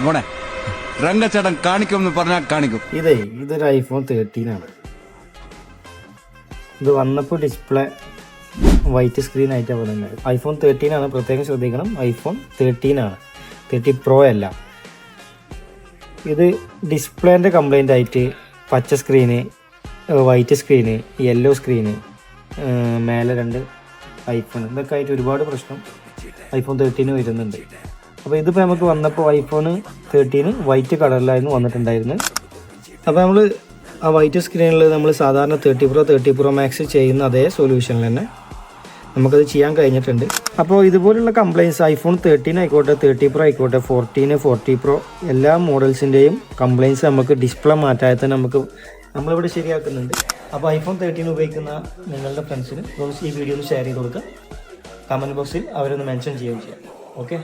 പോണേ രംഗച്ചേട്ടൻ കാണിക്കുമെന്ന് പറഞ്ഞാൽ കാണിക്കും. ഇതൊരു iPhone 13 ആണ്. ഇത് വന്നപ്പോൾ ഡിസ്പ്ലേ വൈറ്റ് സ്ക്രീൻ ആയിട്ടാണ് പറയുന്നത്. iPhone 13 ആണ്, പ്രത്യേകം ശ്രദ്ധിക്കണം. iPhone 13 ആണ്, 13 Pro അല്ല. ഇത് ഡിസ്പ്ലേൻ്റെ കംപ്ലൈൻ്റ് ആയിട്ട് പച്ച screen, white screen, yellow screen, മേലെ 2 ഐഫോൺ, ഇതൊക്കെ ആയിട്ട് ഒരുപാട് പ്രശ്നം iPhone 13 വരുന്നുണ്ട്. അപ്പോൾ ഇതിപ്പോൾ നമുക്ക് വന്നപ്പോൾ iPhone 13 വൈറ്റ് കളറിലായിരുന്നു വന്നിട്ടുണ്ടായിരുന്നത്. അപ്പോൾ നമ്മൾ ആ വൈറ്റ് സ്ക്രീനിൽ നമ്മൾ സാധാരണ 30 Pro Max ചെയ്യുന്ന അതേ സൊല്യൂഷനിൽ തന്നെ നമുക്കത് ചെയ്യാൻ കഴിഞ്ഞിട്ടുണ്ട്. അപ്പോൾ ഇതുപോലുള്ള കംപ്ലയിൻസ് iPhone 13 ആയിക്കോട്ടെ, 30 Pro ആയിക്കോട്ടെ, 14, 40 Pro എല്ലാ മോഡൽസിൻ്റെയും കംപ്ലയിൻസ് നമുക്ക് ഡിസ്പ്ലേ മാറ്റാതെ തന്നെ നമ്മളിവിടെ ശരിയാക്കുന്നുണ്ട്. അപ്പോൾ iPhone 13 ഉപയോഗിക്കുന്ന നിങ്ങളുടെ ഫ്രണ്ട്സിന് ഈ വീഡിയോ ഒന്ന് ഷെയർ ചെയ്ത് കൊടുക്കുക. കമൻറ്റ് ബോക്സിൽ അവരൊന്ന് മെൻഷൻ ചെയ്യുകയും ചെയ്യാം. ഓക്കെ.